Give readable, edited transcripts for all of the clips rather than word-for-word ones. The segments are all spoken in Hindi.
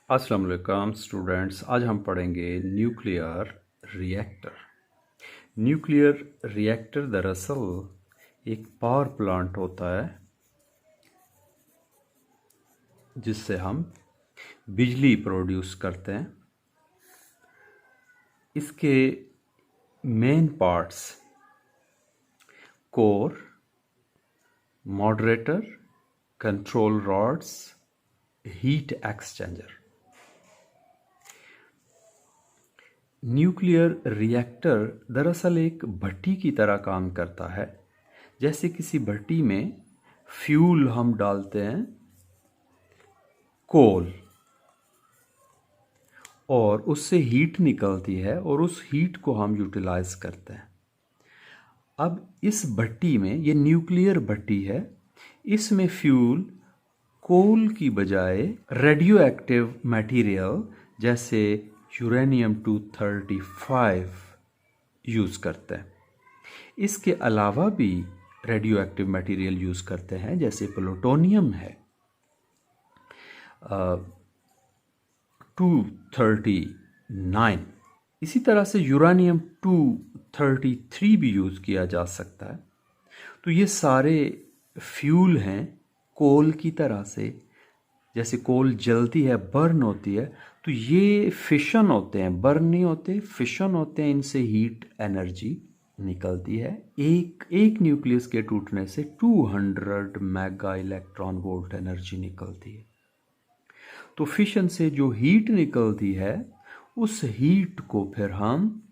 अस्सलाम वालेकुम स्टूडेंट्स। आज हम पढ़ेंगे न्यूक्लियर रिएक्टर। न्यूक्लियर रिएक्टर दरअसल एक पावर प्लांट होता है जिससे हम बिजली प्रोड्यूस करते हैं। इसके main parts core, moderator, control rods, heat exchanger. Nuclear reactor दरअसल एक भट्टी की तरह काम करता है। जैसे किसी भट्टी में फ्यूल हम डालते हैं, कोल, और उससे हीट निकलती है और उस हीट को हम यूटिलाइज करते हैं। अब इस भट्टी में, ये न्यूक्लियर भट्टी है, इसमें फ्यूल कोल की बजाय रेडियो एक्टिव मटेरियल जैसे यूरेनियम 235 यूज़ करते हैं। इसके अलावा भी रेडियो एक्टिव मटेरियल यूज़ करते हैं जैसे प्लूटोनियम है, 239। इसी तरह से यूरेनियम 233 भी यूज़ किया जा सकता है। तो ये सारे फ्यूल हैं कोल की तरह से। जैसे कोल जलती है, बर्न होती है, तो ये फिशन होते हैं, बर्न नहीं होते, फिशन होते हैं। इनसे हीट एनर्जी निकलती है। एक न्यूक्लियस के टूटने से 200 मेगा इलेक्ट्रॉन वोल्ट एनर्जी निकलती है। तो फिशन से जो हीट निकलती है, उस हीट को फिर हम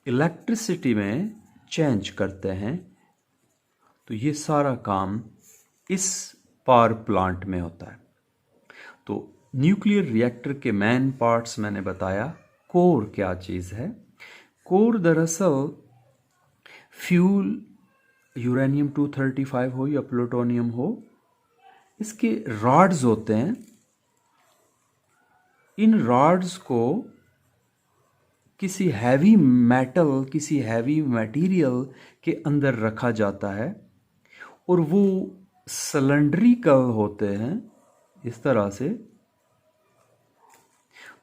इलेक्ट्रिसिटी में चेंज करते हैं। तो ये सारा काम इस पावर प्लांट में होता है। तो न्यूक्लियर रिएक्टर के मेन पार्ट्स मैंने बताया। कोर क्या चीज़ है? कोर दरअसल फ्यूल यूरेनियम 235 हो या प्लूटोनियम हो, इसके रॉड्स होते हैं। इन रॉड्स को किसी हैवी मेटल, किसी हैवी मटेरियल के अंदर रखा जाता है और वो सिलेंड्रिकल होते हैं इस तरह से।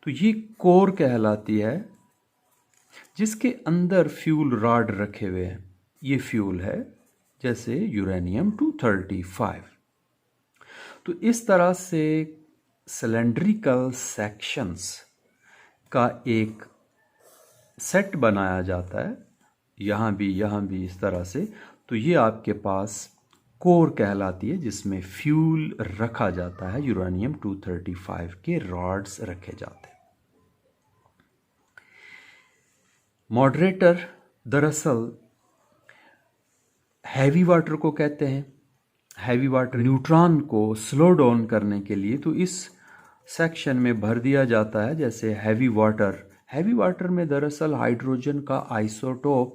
तो ये कोर कहलाती है, जिसके अंदर फ्यूल रॉड रखे हुए हैं। ये फ्यूल है जैसे यूरेनियम 235। तो इस तरह से सिलेंड्रिकल सेक्शंस का एक सेट बनाया जाता है, यहाँ भी इस तरह से। तो ये आपके पास कोर कहलाती है, जिसमें फ्यूल रखा जाता है, यूरेनियम 235 के रॉड्स रखे जाते हैं। मॉडरेटर दरअसल हैवी वाटर को कहते हैं। हैवी वाटर न्यूट्रॉन को स्लो डाउन करने के लिए तो इस सेक्शन में भर दिया जाता है। जैसे हैवी वाटर में दरअसल हाइड्रोजन का आइसोटोप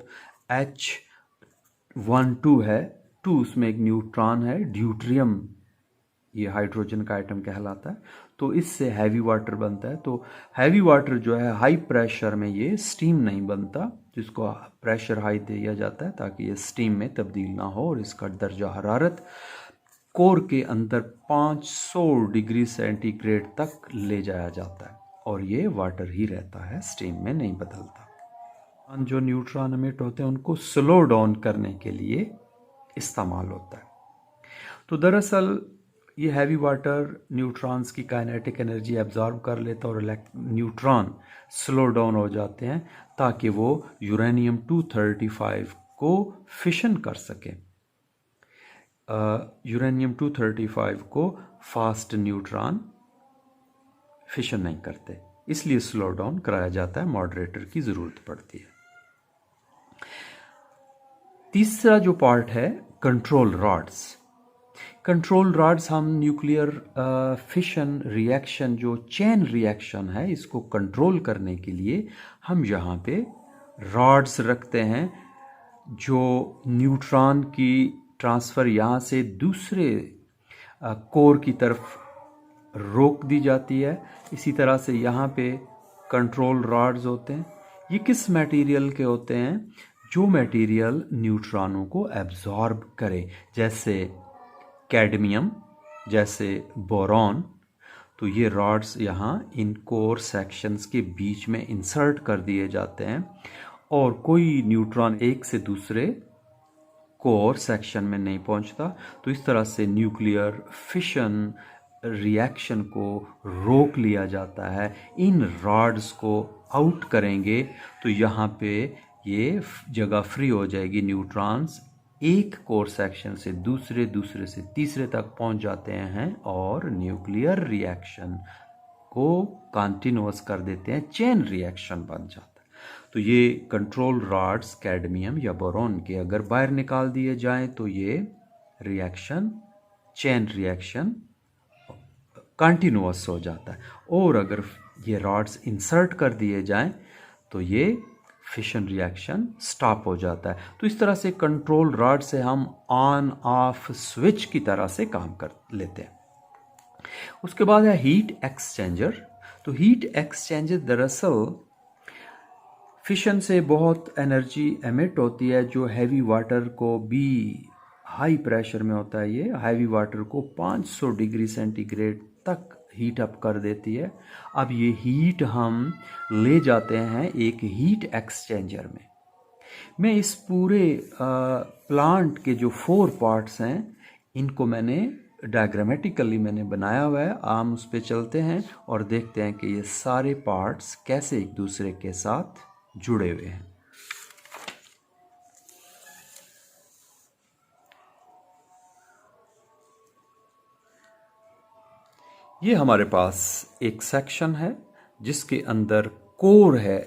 H12 है, 2 उसमें एक न्यूट्रॉन है, ड्यूट्रियम ये हाइड्रोजन का आइटम कहलाता है। तो इससे हैवी वाटर बनता है। तो हैवी वाटर जो है, हाई प्रेशर में ये स्टीम नहीं बनता, जिसको प्रेशर हाई दिया जाता है ताकि ये स्टीम में तब्दील ना हो, और इसका दर्जा हरारत कोर के अंदर 500 डिग्री सेंटीग्रेड तक ले जाया जाता है, और ये वाटर ही रहता है, स्टीम में नहीं बदलता। जो न्यूट्रॉन एमिट होते हैं उनको स्लो डाउन करने के लिए इस्तेमाल होता है। तो दरअसल ये हैवी वाटर न्यूट्रॉन्स की काइनेटिक एनर्जी एब्जॉर्ब कर लेता है, और न्यूट्रॉन स्लो डाउन हो जाते हैं ताकि वो यूरेनियम 235 को फिशन कर सके। यूरेनियम 235 को फास्ट न्यूट्रॉन फिशन नहीं करते, इसलिए स्लो डाउन कराया जाता है, मॉडरेटर की ज़रूरत पड़ती है। तीसरा जो पार्ट है, कंट्रोल रॉड्स। कंट्रोल रॉड्स हम न्यूक्लियर फिशन रिएक्शन, जो चेन रिएक्शन है, इसको कंट्रोल करने के लिए हम यहाँ पे रॉड्स रखते हैं, जो न्यूट्रॉन की ट्रांसफ़र यहाँ से दूसरे कोर की तरफ रोक दी जाती है। इसी तरह से यहाँ पे कंट्रोल रॉड्स होते हैं। ये किस मटेरियल के होते हैं? जो मटेरियल न्यूट्रॉनों को एब्जॉर्ब करे, जैसे कैडमियम, जैसे बोरॉन। तो ये रॉड्स यहाँ इन कोर सेक्शंस के बीच में इंसर्ट कर दिए जाते हैं और कोई न्यूट्रॉन एक से दूसरे कोर सेक्शन में नहीं पहुंचता। तो इस तरह से न्यूक्लियर फिशन रिएक्शन को रोक लिया जाता है। इन रॉड्स को आउट करेंगे तो यहाँ पे ये जगह फ्री हो जाएगी, न्यूट्रॉन्स एक कोर सेक्शन से दूसरे, दूसरे से तीसरे तक पहुंच जाते हैं और न्यूक्लियर रिएक्शन को कंटिन्यूअस कर देते हैं, चेन रिएक्शन बन जाता है। तो ये कंट्रोल रॉड्स कैडमियम या बोरॉन के अगर बाहर निकाल दिए जाएं तो ये रिएक्शन, चेन रिएक्शन कंटिन्यूअस हो जाता है। और अगर ये रॉड्स इंसर्ट कर दिए जाएं तो ये फिशन रिएक्शन स्टॉप हो जाता है। तो इस तरह से कंट्रोल रॉड से हम ऑन ऑफ स्विच की तरह से काम कर लेते हैं। उसके बाद है हीट एक्सचेंजर। तो हीट एक्सचेंजर दरअसल फिशन से बहुत एनर्जी एमिट होती है जो हैवी वाटर को भी, हाई प्रेशर में होता है ये, हैवी वाटर को 500 डिग्री सेंटीग्रेड तक हीट अप कर देती है। अब ये हीट हम ले जाते हैं एक हीट एक्सचेंजर में। मैं इस पूरे प्लांट के जो 4 पार्ट्स हैं इनको मैंने डायग्रामेटिकली मैंने बनाया हुआ है। हम उस पर चलते हैं और देखते हैं कि ये सारे पार्ट्स कैसे एक दूसरे के साथ जुड़े हुए हैं। ये हमारे पास एक सेक्शन है जिसके अंदर कोर है,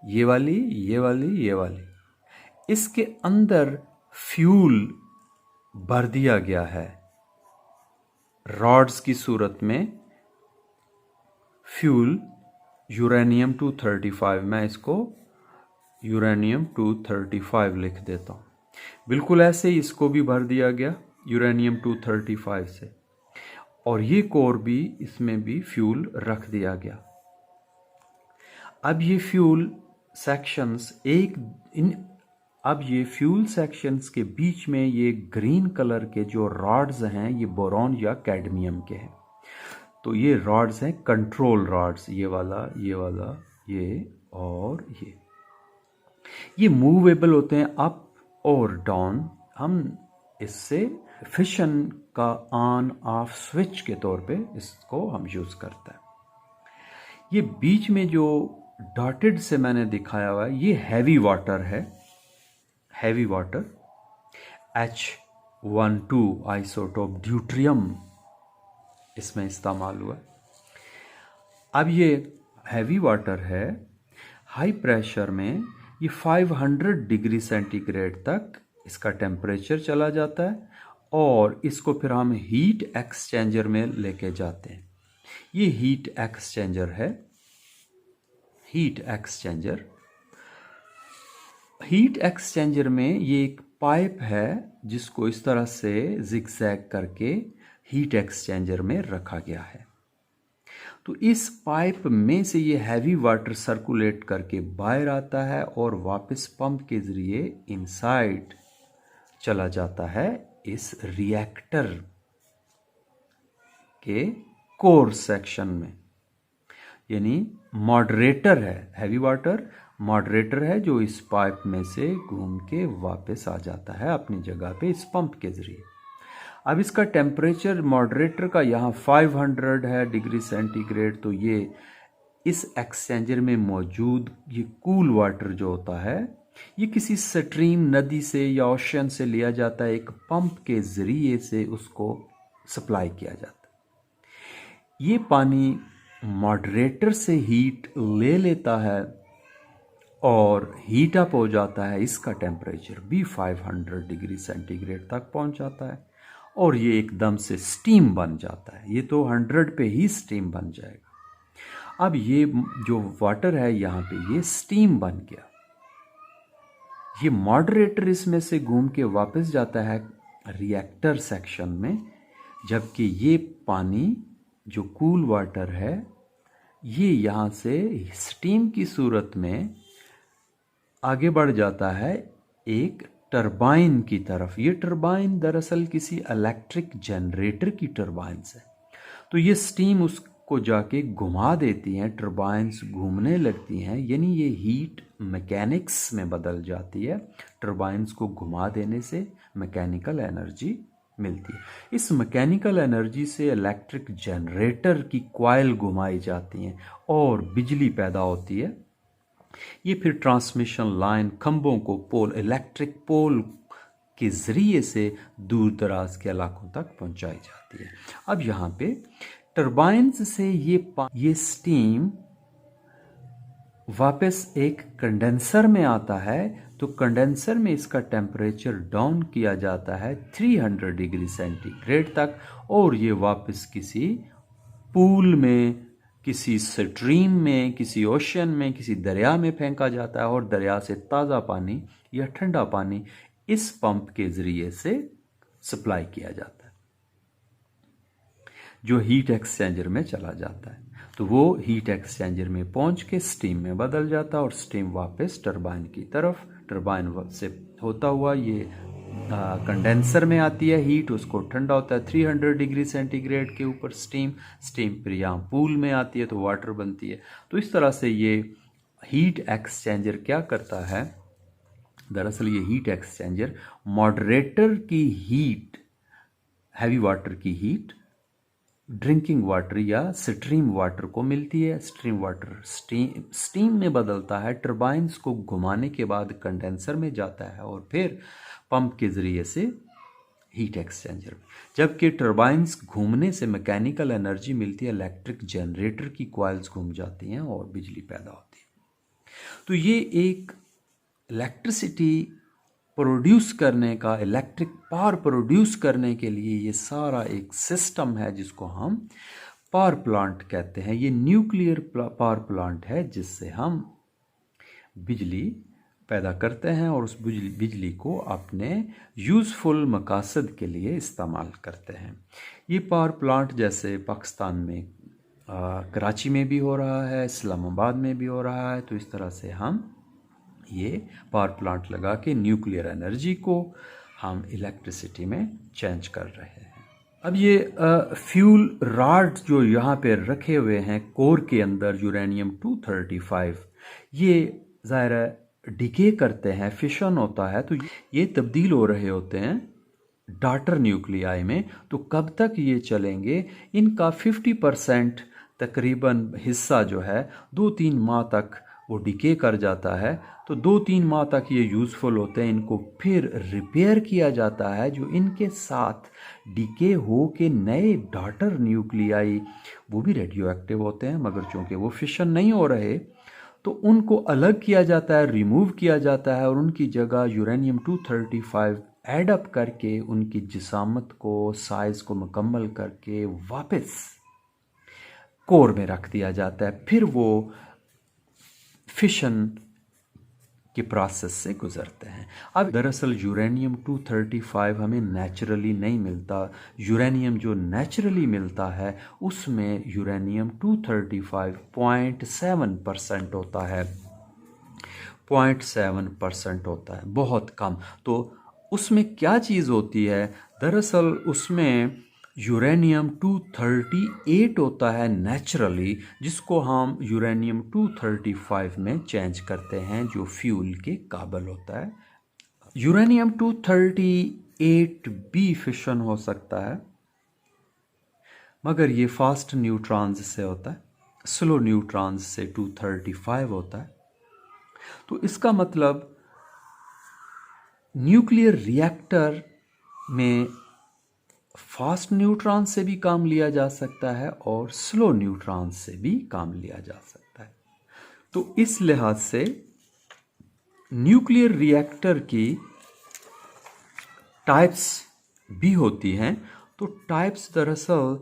ये वाली, ये वाली, ये वाली। इसके अंदर फ्यूल भर दिया गया है रॉड्स की सूरत में। फ्यूल यूरेनियम 235, मैं इसको यूरेनियम 235 लिख देता हूँ। बिल्कुल ऐसे ही इसको भी भर दिया गया यूरेनियम 235 से, और ये कोर भी, इसमें भी फ्यूल रख दिया गया। अब ये फ्यूल सेक्शंस अब ये फ्यूल सेक्शंस के बीच में ये ग्रीन कलर के जो रॉड्स हैं ये बोरॉन या कैडमियम के हैं। तो ये रॉड्स हैं कंट्रोल रॉड्स, ये वाला, ये वाला, ये और ये मूवेबल होते हैं अप और डाउन। हम इससे फिशन का ऑन ऑफ स्विच के तौर पे इसको हम यूज करते हैं। ये बीच में जो डॉटेड से मैंने दिखाया हुआ है ये हैवी वाटर है, heavy water H12 isotope deuterium इसमें इस्तेमाल हुआ। अब ये हैवी वाटर है, हाई प्रेशर में ये 500 डिग्री सेंटीग्रेड तक इसका टेम्परेचर चला जाता है और इसको फिर हम हीट एक्सचेंजर में लेके जाते हैं। ये हीट एक्सचेंजर है, हीट एक्सचेंजर। हीट एक्सचेंजर में ये एक पाइप है जिसको इस तरह से जिगजैग करके हीट एक्सचेंजर में रखा गया है। तो इस पाइप में से ये हैवी वाटर सर्कुलेट करके बाहर आता है और वापस पंप के जरिए इनसाइड चला जाता है इस रिएक्टर के कोर सेक्शन में। यानी मॉडरेटर है, हैवी वाटर मॉडरेटर है जो इस पाइप में से घूम के वापस आ जाता है अपनी जगह पे इस पंप के जरिए। अब इसका टेम्परेचर मॉडरेटर का यहाँ 500 है डिग्री सेंटीग्रेड। तो ये इस एक्सचेंजर में मौजूद ये कूल वाटर जो होता है ये किसी स्ट्रीम, नदी से या ओशन से लिया जाता है, एक पंप के जरिए से उसको सप्लाई किया जाता है। ये पानी मॉडरेटर से हीट ले लेता है और हीट अप हो जाता है, इसका टेम्परेचर भी 500 डिग्री सेंटीग्रेड तक पहुंच जाता है और ये एकदम से स्टीम बन जाता है। ये तो 100 पे ही स्टीम बन जाएगा। अब ये जो वाटर है यहाँ पे ये स्टीम बन गया। ये मॉडरेटर इसमें से घूम के वापस जाता है रिएक्टर सेक्शन में, जबकि ये पानी जो कूल वाटर है ये यहाँ से स्टीम की सूरत में आगे बढ़ जाता है एक टरबाइन की तरफ। ये टरबाइन दरअसल किसी इलेक्ट्रिक जनरेटर की टरबाइन है। तो ये स्टीम उस को जाके घुमा देती हैं, टर्बाइन्स घूमने लगती हैं, यानी ये हीट मैकेनिक्स में बदल जाती है। टर्बाइन्स को घुमा देने से मैकेनिकल एनर्जी मिलती है। इस मैकेनिकल एनर्जी से इलेक्ट्रिक जनरेटर की कॉइल घुमाई जाती हैं और बिजली पैदा होती है। ये फिर ट्रांसमिशन लाइन खंभों को पोल, इलेक्ट्रिक पोल के ज़रिए से दूर दराज के इलाकों तक पहुंचाई जाती है। अब यहाँ पे टर्बाइन्स से ये स्टीम वापस एक कंडेंसर में आता है, तो कंडेंसर में इसका टेम्परेचर डाउन किया जाता है 300 डिग्री सेंटीग्रेड तक, और ये वापस किसी पूल में, किसी स्ट्रीम में, किसी ओशन में, किसी दरिया में फेंका जाता है, और दरिया से ताज़ा पानी या ठंडा पानी इस पंप के ज़रिए से सप्लाई किया जाता है, जो हीट एक्सचेंजर में चला जाता है। तो वो हीट एक्सचेंजर में पहुंच के स्टीम में बदल जाता है और स्टीम वापस टरबाइन की तरफ, टरबाइन से होता हुआ ये कंडेंसर में आती है हीट, उसको ठंडा होता है 300 डिग्री सेंटीग्रेड के ऊपर स्टीम फिर यहाँ पूल में आती है तो वाटर बनती है। तो इस तरह से ये हीट एक्सचेंजर क्या करता है, दरअसल ये हीट एक्सचेंजर मॉडरेटर की हीट, हैवी वाटर की हीट ड्रिंकिंग वाटर या स्ट्रीम वाटर को मिलती है। स्ट्रीम वाटर स्टीम में बदलता है, टर्बाइन्स को घुमाने के बाद कंडेंसर में जाता है और फिर पंप के ज़रिए से हीट एक्सचेंजर में। जबकि टर्बाइन्स घूमने से मैकेनिकल एनर्जी मिलती है, इलेक्ट्रिक जनरेटर की कॉइल्स घूम जाती हैं और बिजली पैदा होती है। तो ये एक इलेक्ट्रिसिटी प्रोड्यूस करने का, इलेक्ट्रिक पावर प्रोड्यूस करने के लिए ये सारा एक सिस्टम है जिसको हम पावर प्लांट कहते हैं। ये न्यूक्लियर पावर प्लांट है जिससे हम बिजली पैदा करते हैं और उस बिजली को अपने यूज़फुल मकासद के लिए इस्तेमाल करते हैं। ये पावर प्लांट जैसे पाकिस्तान में कराची में भी हो रहा है, इस्लामाबाद में भी हो रहा है। तो इस तरह से हम ये पावर प्लांट लगा के न्यूक्लियर एनर्जी को हम इलेक्ट्रिसिटी में चेंज कर रहे हैं। अब ये फ्यूल रॉड जो यहाँ पे रखे हुए हैं कोर के अंदर, यूरेनियम 235, ये ज़ाहिर है डिके करते हैं, फिशन होता है, तो ये तब्दील हो रहे होते हैं डॉटर न्यूक्लियाई में। तो कब तक ये चलेंगे, इनका 50% तकरीबन हिस्सा जो है 2-3 माह तक वो डिके कर जाता है। तो 2-3 माह तक ये यूज़फुल होते हैं, इनको फिर रिपेयर किया जाता है। जो इनके साथ डिके हो के नए डॉटर न्यूक्लियाई, वो भी रेडियो एक्टिव होते हैं, मगर चूँकि वो फिशन नहीं हो रहे तो उनको अलग किया जाता है, रिमूव किया जाता है, और उनकी जगह यूरेनियम 235 ऐड अप करके उनकी जिसामत को, साइज़ को मुकम्मल करके वापस कोर में रख दिया जाता है। फिर वो फिशन के प्रोसेस से गुजरते हैं। अब दरअसल यूरेनियम 235 हमें नेचुरली नहीं मिलता। यूरेनियम जो नेचुरली मिलता है उसमें यूरेनियम 235 0.7% होता है, 0.7% होता है, बहुत कम। तो उसमें क्या चीज़ होती है, दरअसल उसमें यूरेनियम 238 होता है नेचुरली, जिसको हम यूरेनियम 235 में चेंज करते हैं, जो फ्यूल के काबिल होता है। यूरेनियम 238 भी फिशन हो सकता है, मगर ये फास्ट न्यूट्रॉन्स से होता है, स्लो न्यूट्रॉन्स से 235 होता है। तो इसका मतलब न्यूक्लियर रिएक्टर में फास्ट न्यूट्रॉन से भी काम लिया जा सकता है और स्लो न्यूट्रॉन से भी काम लिया जा सकता है। तो इस लिहाज से न्यूक्लियर रिएक्टर की टाइप्स भी होती हैं। तो टाइप्स दरअसल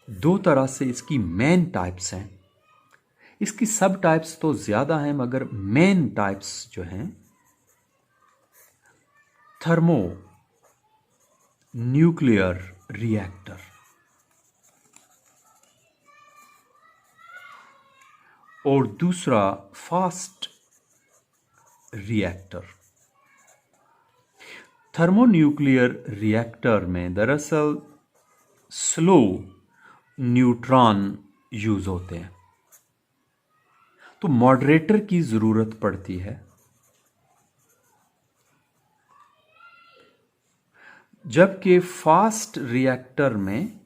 2 तरह से इसकी मेन टाइप्स हैं। इसकी सब टाइप्स तो ज़्यादा हैं, मगर मेन टाइप्स जो हैं, थर्मो न्यूक्लियर रिएक्टर, और दूसरा फास्ट रिएक्टर। थर्मोन्यूक्लियर रिएक्टर में दरअसल स्लो न्यूट्रॉन यूज होते हैं। तो मॉडरेटर की जरूरत पड़ती है जबकि फास्ट रिएक्टर में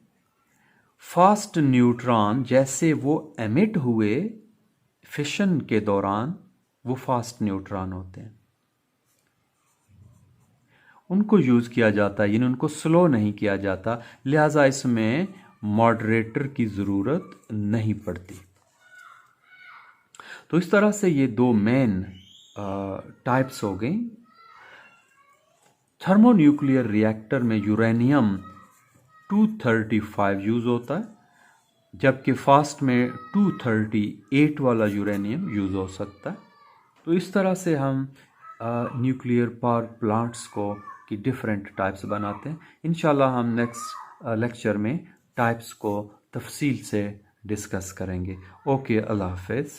फास्ट न्यूट्रॉन जैसे वो एमिट हुए फिशन के दौरान, वो फास्ट न्यूट्रॉन होते हैं, उनको यूज किया जाता है, यानी उनको स्लो नहीं किया जाता, लिहाजा इसमें मॉडरेटर की जरूरत नहीं पड़ती। तो इस तरह से ये दो मेन टाइप्स हो गई। थर्मोन्यूक्लियर रिएक्टर में यूरेनियम 235 यूज होता है, जबकि फास्ट में 238 वाला यूरेनियम यूज हो सकता है। तो इस तरह से हम न्यूक्लियर पावर प्लांट्स को की डिफरेंट टाइप्स बनाते हैं। इंशाल्लाह हम नेक्स्ट लेक्चर में टाइप्स को तफसील से डिस्कस करेंगे। ओके, अल्लाह हाफिज़।